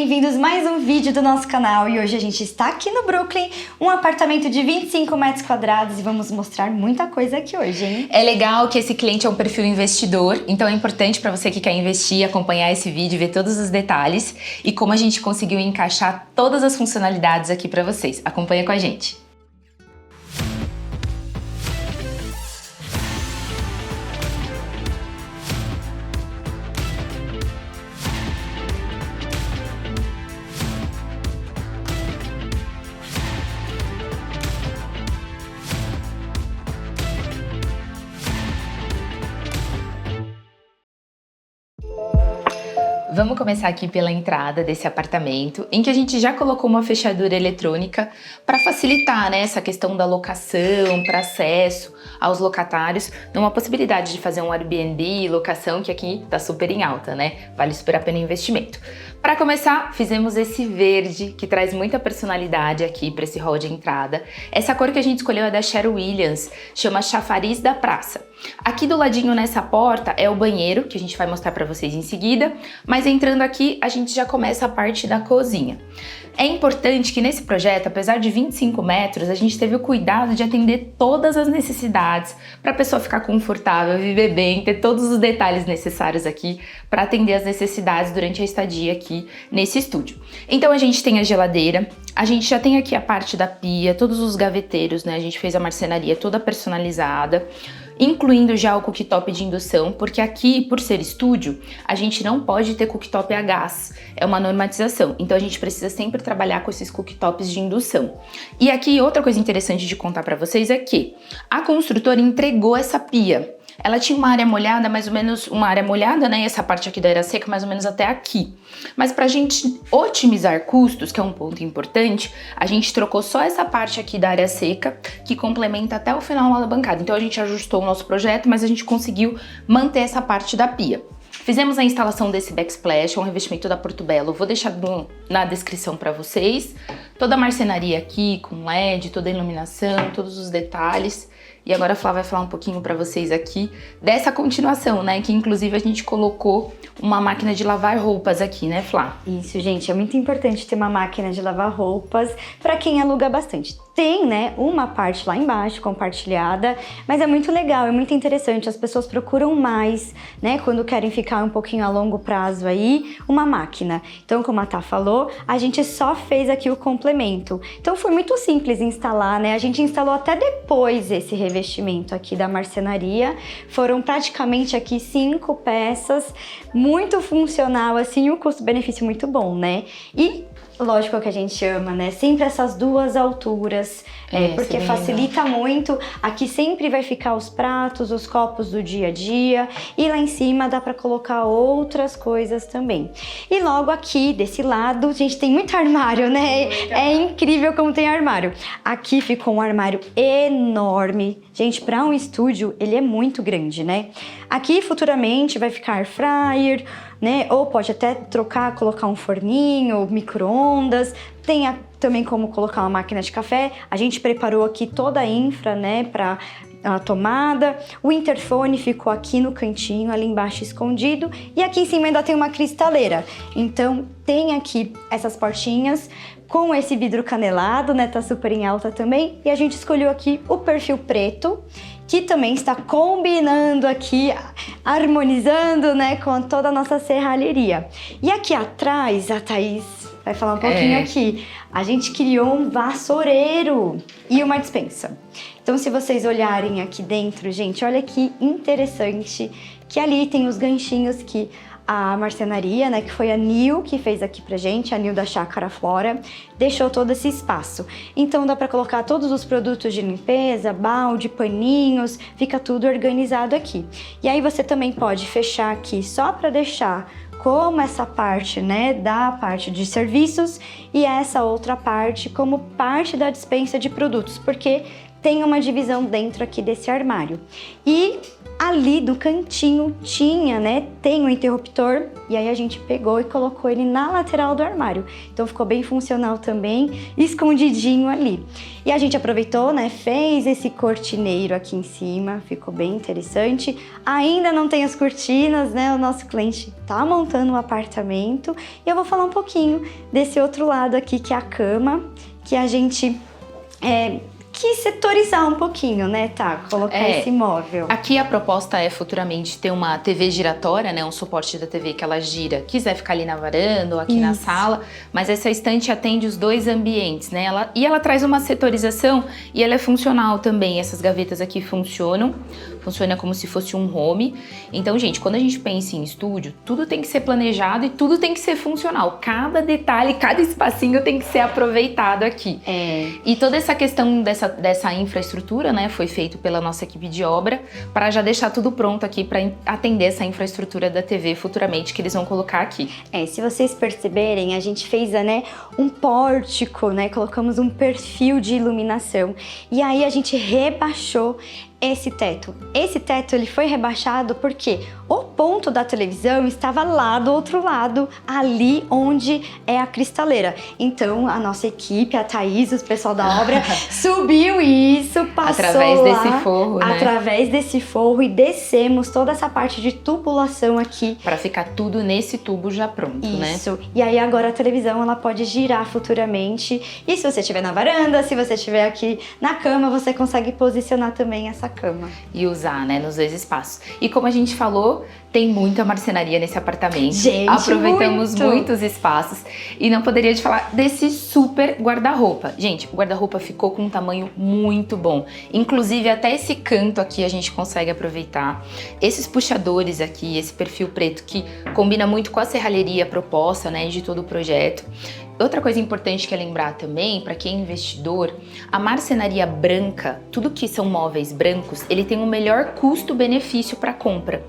bem-vindos a mais um vídeo do nosso canal e hoje a gente está aqui no Brooklyn, um apartamento de 25 metros quadrados e vamos mostrar muita coisa aqui hoje, hein? É legal que esse cliente é um perfil investidor, então é importante para você que quer investir, acompanhar esse vídeo, ver todos os detalhes e como a gente conseguiu encaixar todas as funcionalidades aqui para vocês. Acompanha com a gente! Vamos começar aqui pela entrada desse apartamento, em que a gente já colocou uma fechadura eletrônica para facilitar, né, essa questão da locação, para acesso aos locatários, numa possibilidade de fazer um Airbnb, locação, que aqui tá super em alta, né? Vale super a pena o investimento. Para começar, fizemos esse verde, que traz muita personalidade aqui para esse hall de entrada. Essa cor que a gente escolheu é da Sherwin Williams, chama Chafariz da Praça. Aqui do ladinho nessa porta é o banheiro, que a gente vai mostrar para vocês em seguida, mas entrando aqui a gente já começa a parte da cozinha. É importante que nesse projeto, apesar de 25 metros, a gente teve o cuidado de atender todas as necessidades para a pessoa ficar confortável, viver bem, ter todos os detalhes necessários aqui para atender as necessidades durante a estadia aqui nesse estúdio. Então a gente tem a geladeira, a gente já tem aqui a parte da pia, todos os gaveteiros, né? A gente fez a marcenaria toda personalizada, incluindo já o cooktop de indução, porque aqui, por ser estúdio, a gente não pode ter cooktop a gás, é uma normatização, então a gente precisa sempre trabalhar com esses cooktops de indução. E aqui outra coisa interessante de contar para vocês é que a construtora entregou essa pia. Ela tinha uma área molhada, mais ou menos, uma área molhada, né, essa parte aqui da área seca, mais ou menos até aqui. Mas pra gente otimizar custos, que é um ponto importante, a gente trocou só essa parte aqui da área seca, que complementa até o final lá da bancada. Então a gente ajustou o nosso projeto, mas a gente conseguiu manter essa parte da pia. Fizemos a instalação desse backsplash, é um revestimento da Portobello, vou deixar na descrição para vocês. Toda a marcenaria aqui, com LED, toda a iluminação, todos os detalhes. E agora a Flá vai falar um pouquinho para vocês aqui dessa continuação, né? Que inclusive a gente colocou uma máquina de lavar roupas aqui, né, Flá? Isso, gente, é muito importante ter uma máquina de lavar roupas para quem aluga bastante. Tem, né, uma parte lá embaixo compartilhada, mas é muito legal, é muito interessante. As pessoas procuram mais, né, quando querem ficar um pouquinho a longo prazo aí, uma máquina. Então, como a Tá falou, a gente só fez aqui o complemento. Então, foi muito simples instalar, né? A gente instalou até depois esse revestimento aqui da marcenaria. Foram praticamente aqui 5 peças, muito funcional, assim, um custo-benefício muito bom, né? E lógico que a gente ama, né? Sempre essas duas alturas, porque facilita muito. Aqui sempre vai ficar os pratos, os copos do dia a dia e lá em cima dá para colocar outras coisas também. E logo aqui desse lado, a gente tem muito armário, né? É incrível como tem armário. Aqui ficou um armário enorme. Gente, para um estúdio, ele é muito grande, né? Aqui futuramente vai ficar air fryer, né? Ou pode até trocar, colocar um forninho, micro-ondas. Tem também como colocar uma máquina de café. A gente preparou aqui toda a infra, né, para a tomada. O interfone ficou aqui no cantinho, ali embaixo escondido. E aqui em cima ainda tem uma cristaleira. Então tem aqui essas portinhas com esse vidro canelado, né? Tá super em alta também. E a gente escolheu aqui o perfil preto, que também está combinando aqui, harmonizando, né, com toda a nossa serralheria. E aqui atrás, a Thaís vai falar um pouquinho aqui. A gente criou um vassoureiro e uma despensa. Então, se vocês olharem aqui dentro, gente, olha que interessante que ali tem os ganchinhos que a marcenaria, né, que foi a Nil que fez aqui pra gente, a Nil da Chácara Flora, deixou todo esse espaço. Então dá pra colocar todos os produtos de limpeza, balde, paninhos, fica tudo organizado aqui. E aí você também pode fechar aqui só pra deixar como essa parte, né, da parte de serviços e essa outra parte como parte da despensa de produtos, porque tem uma divisão dentro aqui desse armário. E ali do cantinho tinha, né, tem um interruptor, e aí a gente pegou e colocou ele na lateral do armário. Então ficou bem funcional também, escondidinho ali. E a gente aproveitou, né, fez esse cortineiro aqui em cima, ficou bem interessante. Ainda não tem as cortinas, né, o nosso cliente tá montando um apartamento. E eu vou falar um pouquinho desse outro lado aqui, que é a cama, que a gente quis setorizar um pouquinho, né, tá? Colocar esse móvel. Aqui a proposta é futuramente ter uma TV giratória, né? Um suporte da TV que ela gira. Quiser ficar ali na varanda ou aqui na sala. Mas essa estante atende os dois ambientes, né? Ela traz uma setorização e ela é funcional também. Essas gavetas aqui funcionam. Funciona como se fosse um home. Então, gente, quando a gente pensa em estúdio, tudo tem que ser planejado e tudo tem que ser funcional. Cada detalhe, cada espacinho tem que ser aproveitado aqui. E toda essa questão dessa infraestrutura, né, foi feito pela nossa equipe de obra para já deixar tudo pronto aqui para atender essa infraestrutura da TV futuramente que eles vão colocar aqui. Se vocês perceberem, a gente fez, né, um pórtico, né, colocamos um perfil de iluminação e aí a gente rebaixou esse teto. Esse teto ele foi rebaixado porque o ponto da televisão estava lá do outro lado, ali onde é a cristaleira. Então a nossa equipe, a Thaís, o pessoal da obra, subiu isso, passou através lá, desse forro, né? Através desse forro e descemos toda essa parte de tubulação aqui. Para ficar tudo nesse tubo já pronto, né? Isso. E aí agora a televisão ela pode girar futuramente. E se você estiver na varanda, se você estiver aqui na cama, você consegue posicionar também essa cama. E usar, né, nos dois espaços. E como a gente falou, tem muita marcenaria nesse apartamento. Gente, aproveitamos muitos espaços. E não poderia te falar desse super guarda-roupa. Gente, o guarda-roupa ficou com um tamanho muito bom. Inclusive, até esse canto aqui a gente consegue aproveitar. Esses puxadores aqui, esse perfil preto que combina muito com a serralheria proposta, né, de todo o projeto. Outra coisa importante que é lembrar também, para quem é investidor, a marcenaria branca, tudo que são móveis brancos, ele tem um melhor custo-benefício para compra.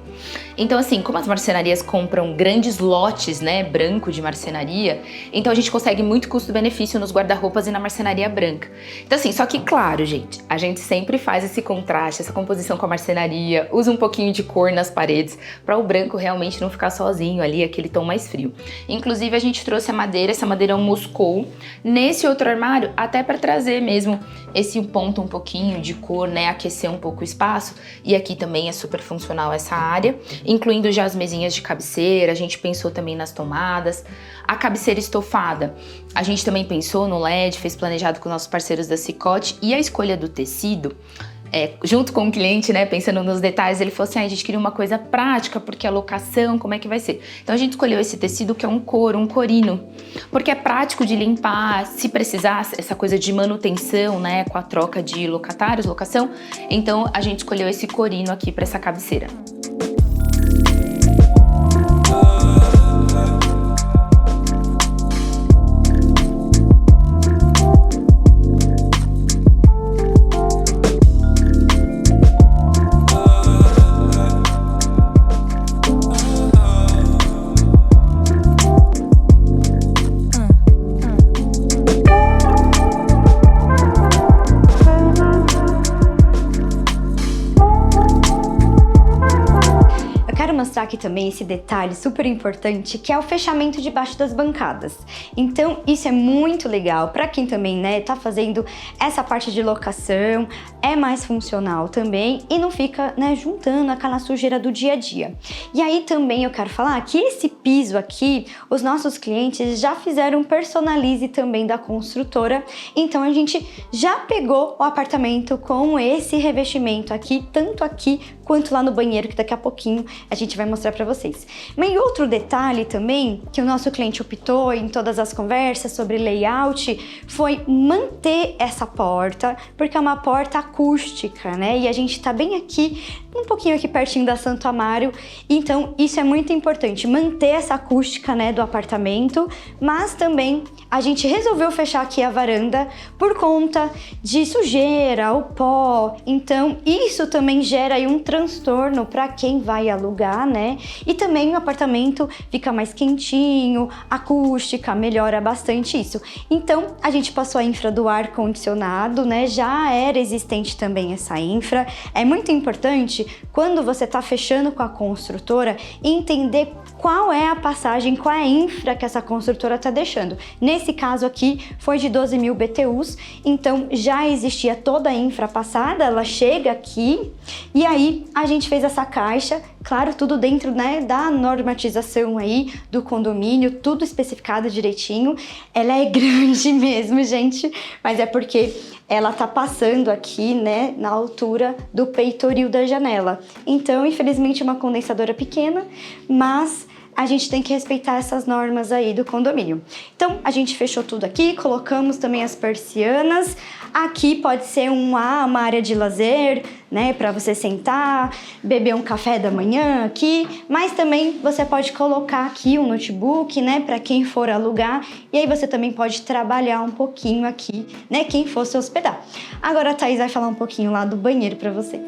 Então assim, como as marcenarias compram grandes lotes, né, branco de marcenaria, então a gente consegue muito custo-benefício nos guarda-roupas e na marcenaria branca. Então assim, só que claro, gente, a gente sempre faz esse contraste, essa composição com a marcenaria, usa um pouquinho de cor nas paredes, para o branco realmente não ficar sozinho ali, aquele tom mais frio. Inclusive a gente trouxe a madeira, essa madeira é um Moscou, nesse outro armário, até para trazer mesmo esse ponto um pouquinho de cor, né, aquecer um pouco o espaço. E aqui também é super funcional essa área, incluindo já as mesinhas de cabeceira, a gente pensou também nas tomadas. A cabeceira estofada, a gente também pensou no LED, fez planejado com nossos parceiros da Cicote, e a escolha do tecido, junto com o cliente, né, pensando nos detalhes, ele falou assim, a gente queria uma coisa prática, porque a locação, como é que vai ser? Então a gente escolheu esse tecido que é um corino, porque é prático de limpar, se precisar, essa coisa de manutenção, né, com a troca de locatários, locação, então a gente escolheu esse corino aqui para essa cabeceira. Mostrar aqui também esse detalhe super importante que é o fechamento debaixo das bancadas. Então isso é muito legal para quem também, né, tá fazendo essa parte de locação, é mais funcional também e não fica, né, juntando aquela sujeira do dia a dia. E aí também eu quero falar que esse piso aqui, os nossos clientes já fizeram um personalize também da construtora, então a gente já pegou o apartamento com esse revestimento aqui, tanto aqui quanto lá no banheiro, que daqui a pouquinho a gente vai mostrar para vocês. Mas outro detalhe também que o nosso cliente optou em todas as conversas sobre layout foi manter essa porta, porque é uma porta acústica, né? E a gente tá bem aqui, um pouquinho aqui pertinho da Santo Amaro, então isso é muito importante, manter essa acústica, né, do apartamento, mas também a gente resolveu fechar aqui a varanda por conta de sujeira, o pó, então isso também gera aí um transtorno para quem vai alugar, né? E também o apartamento fica mais quentinho, acústica, melhora bastante isso. Então a gente passou a infra do ar condicionado, né? Já era existente também essa infra. É muito importante quando você está fechando com a construtora, entender qual é a passagem, qual é a infra que essa construtora está deixando. Nesse caso aqui, foi de 12 mil BTUs, então já existia toda a infra passada, ela chega aqui, e aí a gente fez essa caixa, claro, tudo dentro, né, da normatização aí do condomínio, tudo especificado direitinho. Ela é grande mesmo, gente, mas é porque ela tá passando aqui, né, na altura do peitoril da janela. Então, infelizmente, é uma condensadora pequena, mas a gente tem que respeitar essas normas aí do condomínio. Então, a gente fechou tudo aqui, colocamos também as persianas. Aqui pode ser uma área de lazer, né, para você sentar, beber um café da manhã aqui, mas também você pode colocar aqui um notebook, né, para quem for alugar, e aí você também pode trabalhar um pouquinho aqui, né, quem for se hospedar. Agora a Thaís vai falar um pouquinho lá do banheiro para vocês.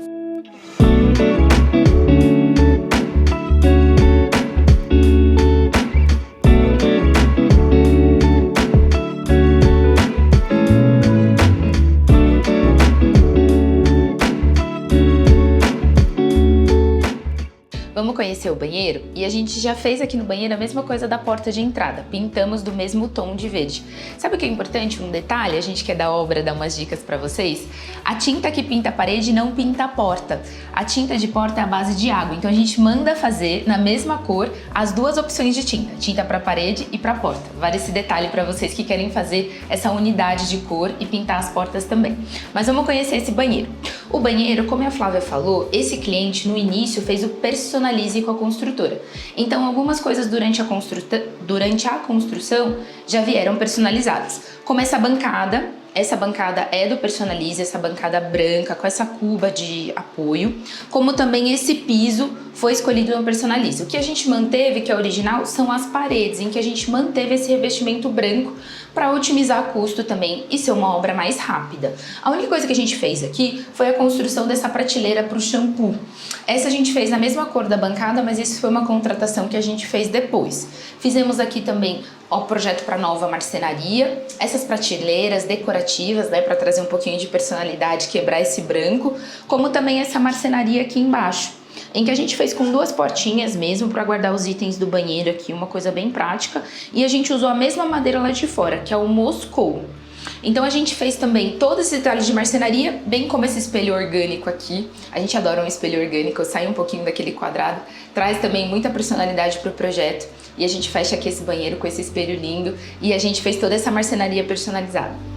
Vamos conhecer o banheiro? E a gente já fez aqui no banheiro a mesma coisa da porta de entrada. Pintamos do mesmo tom de verde. Sabe o que é importante? Um detalhe, a gente quer da obra dar umas dicas pra vocês. A tinta que pinta a parede não pinta a porta. A tinta de porta é a base de água. Então a gente manda fazer na mesma cor as duas opções de tinta. Tinta pra parede e pra porta. Vale esse detalhe pra vocês que querem fazer essa unidade de cor e pintar as portas também. Mas vamos conhecer esse banheiro. O banheiro, como a Flávia falou, esse cliente no início fez o personalize com a construtora. Então algumas coisas durante a construção já vieram personalizadas. Como essa bancada é do Personalize, essa bancada branca com essa cuba de apoio, como também esse piso foi escolhido no Personalize. O que a gente manteve, que é original, são as paredes, em que a gente manteve esse revestimento branco para otimizar custo também e ser uma obra mais rápida. A única coisa que a gente fez aqui foi a construção dessa prateleira para o shampoo. Essa a gente fez na mesma cor da bancada, mas isso foi uma contratação que a gente fez depois. Fizemos aqui também o projeto para nova marcenaria, essas prateleiras decorativas, né, para trazer um pouquinho de personalidade, quebrar esse branco, como também essa marcenaria aqui embaixo, em que a gente fez com duas portinhas mesmo para guardar os itens do banheiro aqui, uma coisa bem prática, e a gente usou a mesma madeira lá de fora, que é o Moscou. Então a gente fez também todos esses detalhes de marcenaria, bem como esse espelho orgânico aqui. A gente adora um espelho orgânico, sai um pouquinho daquele quadrado, traz também muita personalidade para o projeto. E a gente fecha aqui esse banheiro com esse espelho lindo e a gente fez toda essa marcenaria personalizada.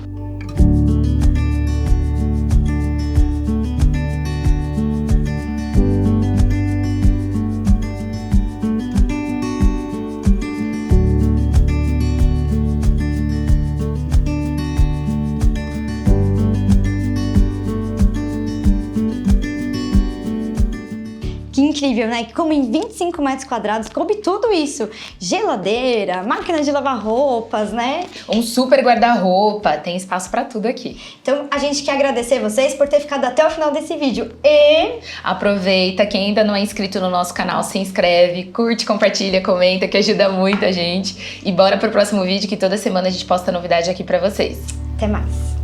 Que incrível, né? Como em 25 metros quadrados coube tudo isso. Geladeira, máquina de lavar roupas, né? Um super guarda-roupa, tem espaço pra tudo aqui. Então a gente quer agradecer vocês por ter ficado até o final desse vídeo. E aproveita, quem ainda não é inscrito no nosso canal, se inscreve, curte, compartilha, comenta, que ajuda muito a gente. E bora pro próximo vídeo, que toda semana a gente posta novidade aqui pra vocês. Até mais.